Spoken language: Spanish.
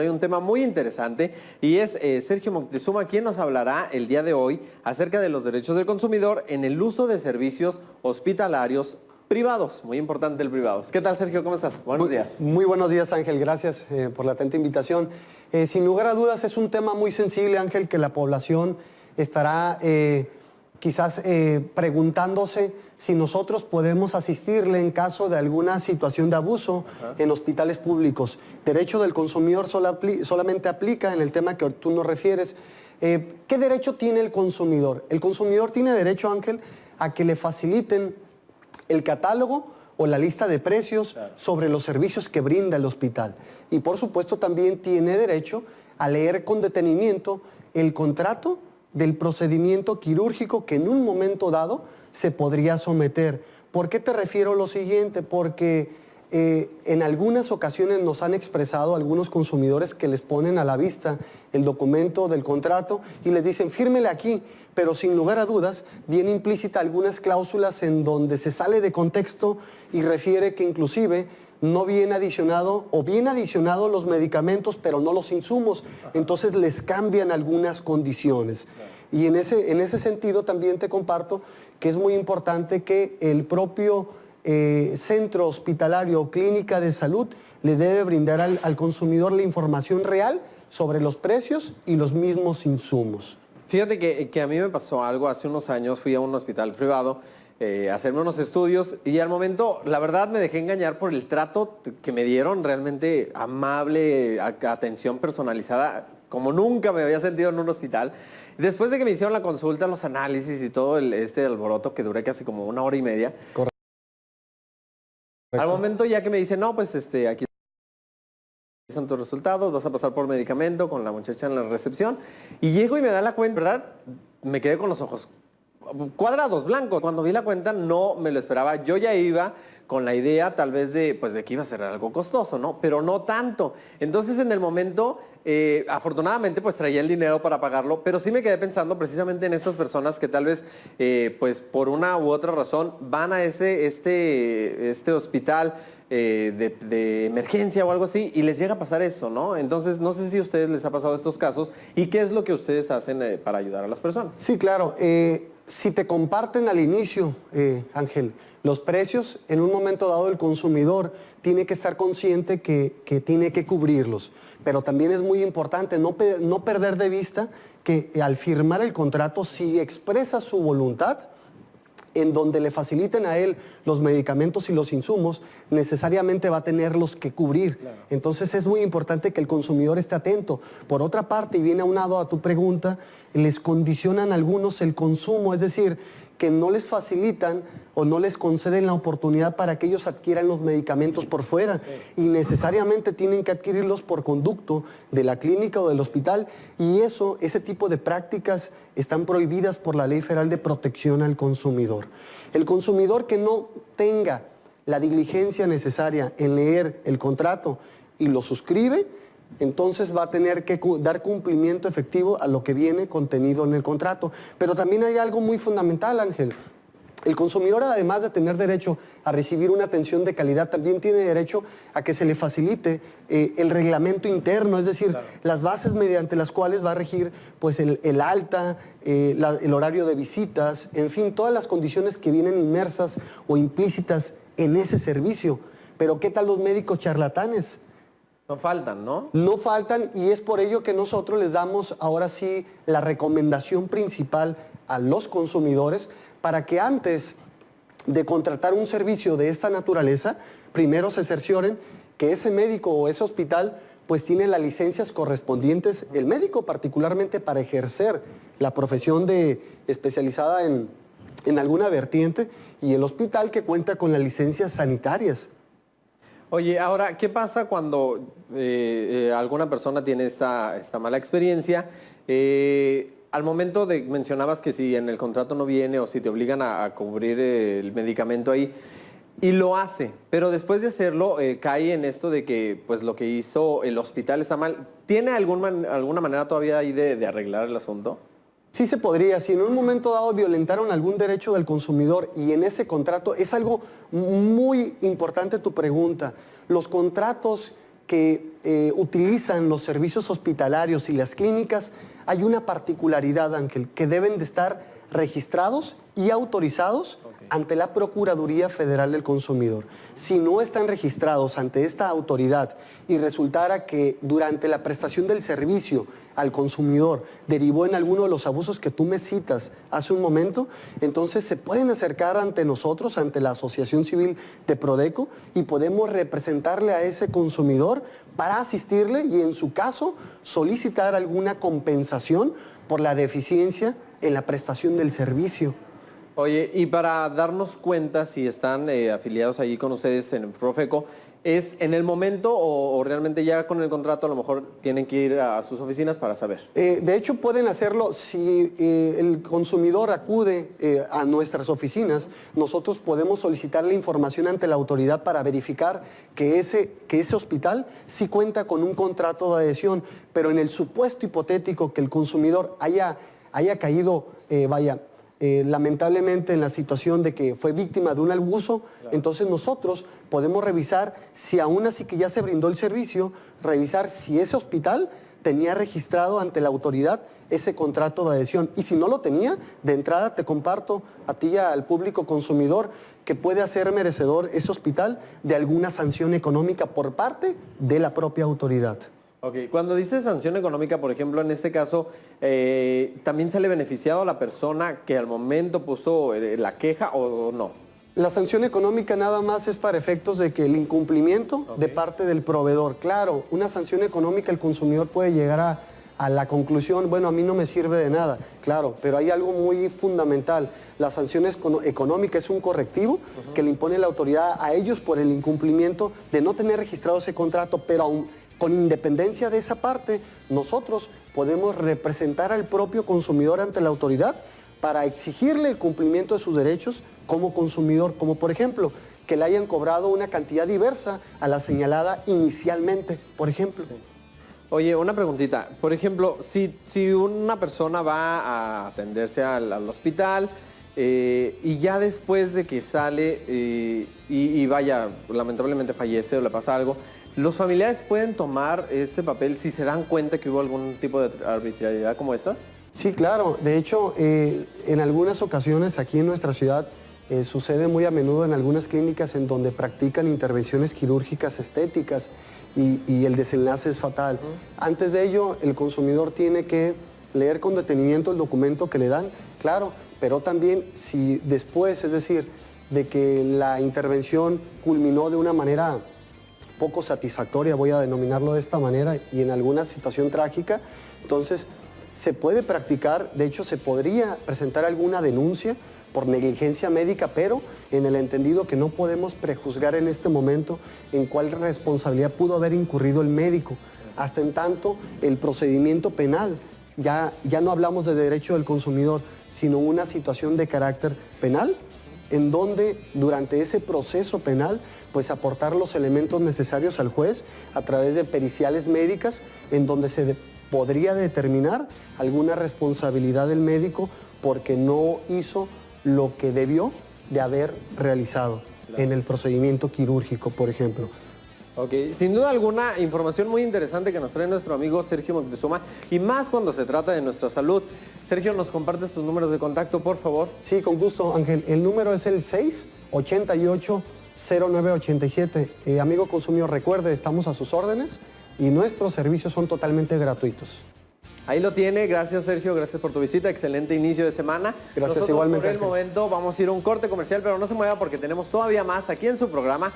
Hay un tema muy interesante y es Sergio Moctezuma quien nos hablará el día de hoy acerca de los derechos del consumidor en el uso de servicios hospitalarios privados. Muy importante el privados. ¿Qué tal, Sergio? ¿Cómo estás? Buenos días. Muy buenos días, Ángel. Gracias por la atenta invitación. Sin lugar a dudas es un tema muy sensible, Ángel, que la población estará quizás preguntándose si nosotros podemos asistirle en caso de alguna situación de abuso en hospitales públicos. Derecho del consumidor solamente aplica en el tema que tú nos refieres. ¿Qué derecho tiene el consumidor? El consumidor tiene derecho, Ángel, a que le faciliten el catálogo o la lista de precios sobre los servicios que brinda el hospital. Y por supuesto también tiene derecho a leer con detenimiento el contrato del procedimiento quirúrgico que en un momento dado se podría someter. ¿Por qué te refiero a lo siguiente? Porque en algunas ocasiones nos han expresado algunos consumidores que les ponen a la vista el documento del contrato y les dicen, fírmele aquí, pero sin lugar a dudas viene implícita algunas cláusulas en donde se sale de contexto y refiere que inclusive no viene adicionado o bien adicionado los medicamentos, pero no los insumos. Entonces les cambian algunas condiciones. Y en ese sentido también te comparto que es muy importante que el propio centro hospitalario o clínica de salud le debe brindar al consumidor la información real sobre los precios y los mismos insumos. Fíjate que a mí me pasó algo hace unos años, fui a un hospital privado a hacerme unos estudios y al momento, la verdad, me dejé engañar por el trato que me dieron, realmente amable, atención personalizada, como nunca me había sentido en un hospital. Después de que me hicieron la consulta, los análisis y todo este alboroto que duré casi como 1 hora y media. Correcto. Al momento ya que me dicen, no, pues aquí están tus resultados, vas a pasar por medicamento con la muchacha en la recepción. Y llego y me da la cuenta, ¿verdad? Me quedé con los ojos cuadrados, blancos. Cuando vi la cuenta no me lo esperaba. Yo ya iba con la idea tal vez de que iba a ser algo costoso, ¿no? Pero no tanto. Entonces en el momento, afortunadamente pues traía el dinero para pagarlo, pero sí me quedé pensando precisamente en estas personas que tal vez pues por una u otra razón van a este hospital de emergencia o algo así y les llega a pasar eso, ¿no? Entonces no sé si a ustedes les ha pasado estos casos y qué es lo que ustedes hacen para ayudar a las personas. Sí, claro. Si te comparten al inicio, Ángel, los precios, en un momento dado el consumidor tiene que estar consciente que tiene que cubrirlos. Pero también es muy importante no perder de vista que al firmar el contrato, si expresa su voluntad, en donde le faciliten a él los medicamentos y los insumos, necesariamente va a tenerlos que cubrir. Claro. Entonces es muy importante que el consumidor esté atento. Por otra parte, y viene aunado a tu pregunta, les condicionan a algunos el consumo, es decir, que no les facilitan o no les conceden la oportunidad para que ellos adquieran los medicamentos por fuera. Sí. Y necesariamente tienen que adquirirlos por conducto de la clínica o del hospital. Y ese tipo de prácticas están prohibidas por la Ley Federal de Protección al Consumidor. El consumidor que no tenga la diligencia necesaria en leer el contrato y lo suscribe, entonces va a tener que dar cumplimiento efectivo a lo que viene contenido en el contrato. Pero también hay algo muy fundamental, Ángel. El consumidor, además de tener derecho a recibir una atención de calidad, también tiene derecho a que se le facilite el reglamento interno, es decir, claro, las bases mediante las cuales va a regir pues, el alta, el horario de visitas, en fin, todas las condiciones que vienen inmersas o implícitas en ese servicio. Pero ¿qué tal los médicos charlatanes? No faltan, ¿no? No faltan, y es por ello que nosotros les damos ahora sí la recomendación principal a los consumidores para que antes de contratar un servicio de esta naturaleza, primero se cercioren que ese médico o ese hospital pues tiene las licencias correspondientes, el médico particularmente para ejercer la profesión especializada en alguna vertiente, y el hospital que cuenta con las licencias sanitarias. Oye, ahora, ¿qué pasa cuando alguna persona tiene esta mala experiencia? Al momento mencionabas que si en el contrato no viene o si te obligan a cubrir el medicamento ahí, y lo hace, pero después de hacerlo cae en esto de que pues lo que hizo el hospital está mal. ¿Tiene alguna manera todavía ahí de arreglar el asunto? Sí se podría. Si en un momento dado violentaron algún derecho del consumidor y en ese contrato, es algo muy importante tu pregunta. Los contratos que utilizan los servicios hospitalarios y las clínicas, hay una particularidad, Ángel, que deben de estar registrados y autorizados ante la Procuraduría Federal del Consumidor. Si no están registrados ante esta autoridad y resultara que durante la prestación del servicio al consumidor derivó en alguno de los abusos que tú me citas hace un momento, entonces se pueden acercar ante nosotros, ante la Asociación Civil de Prodeco, y podemos representarle a ese consumidor para asistirle y, en su caso, solicitar alguna compensación por la deficiencia en la prestación del servicio. Oye, y para darnos cuenta si están afiliados allí con ustedes en Profeco, ¿es en el momento o realmente ya con el contrato a lo mejor tienen que ir a sus oficinas para saber? De hecho, pueden hacerlo si el consumidor acude a nuestras oficinas. Nosotros podemos solicitar la información ante la autoridad para verificar que ese hospital sí cuenta con un contrato de adhesión, pero en el supuesto hipotético que el consumidor haya caído, lamentablemente en la situación de que fue víctima de un abuso, claro, entonces nosotros podemos revisar si aún así que ya se brindó el servicio, revisar si ese hospital tenía registrado ante la autoridad ese contrato de adhesión. Y si no lo tenía, de entrada te comparto a ti y al público consumidor que puede hacer merecedor ese hospital de alguna sanción económica por parte de la propia autoridad. Ok, cuando dices sanción económica, por ejemplo, en este caso, ¿también sale beneficiado a la persona que al momento puso la queja o no? La sanción económica nada más es para efectos de que el incumplimiento de parte del proveedor. Claro, una sanción económica el consumidor puede llegar a la conclusión, bueno, a mí no me sirve de nada, claro, pero hay algo muy fundamental. La sanción económica es un correctivo que le impone la autoridad a ellos por el incumplimiento de no tener registrado ese contrato, pero aún con independencia de esa parte, nosotros podemos representar al propio consumidor ante la autoridad para exigirle el cumplimiento de sus derechos como consumidor, como por ejemplo, que le hayan cobrado una cantidad diversa a la señalada inicialmente, por ejemplo. Sí. Oye, una preguntita. Por ejemplo, si una persona va a atenderse al hospital y ya después de que sale y vaya, lamentablemente fallece o le pasa algo, ¿los familiares pueden tomar este papel si se dan cuenta que hubo algún tipo de arbitrariedad como estas? Sí, claro. De hecho, en algunas ocasiones aquí en nuestra ciudad sucede muy a menudo en algunas clínicas en donde practican intervenciones quirúrgicas estéticas y el desenlace es fatal. Antes de ello, el consumidor tiene que leer con detenimiento el documento que le dan, claro, pero también si después, es decir, de que la intervención culminó de una manera poco satisfactoria, voy a denominarlo de esta manera, y en alguna situación trágica, entonces se puede practicar, de hecho se podría presentar alguna denuncia por negligencia médica, pero en el entendido que no podemos prejuzgar en este momento en cuál responsabilidad pudo haber incurrido el médico. Hasta en tanto, el procedimiento penal, ya no hablamos de derecho del consumidor, sino una situación de carácter penal, en donde durante ese proceso penal, pues aportar los elementos necesarios al juez a través de periciales médicas, en donde se podría determinar alguna responsabilidad del médico porque no hizo lo que debió de haber realizado en el procedimiento quirúrgico, por ejemplo. Ok, sin duda alguna, información muy interesante que nos trae nuestro amigo Sergio Moctezuma, y más cuando se trata de nuestra salud. Sergio, ¿nos compartes tus números de contacto, por favor? Sí, con gusto, Ángel. El número es el 688-0987. Amigo consumidor, recuerde, estamos a sus órdenes y nuestros servicios son totalmente gratuitos. Ahí lo tiene. Gracias, Sergio. Gracias por tu visita. Excelente inicio de semana. Gracias. Nosotros, igualmente. Por el momento vamos a ir a un corte comercial, pero no se mueva porque tenemos todavía más aquí en su programa.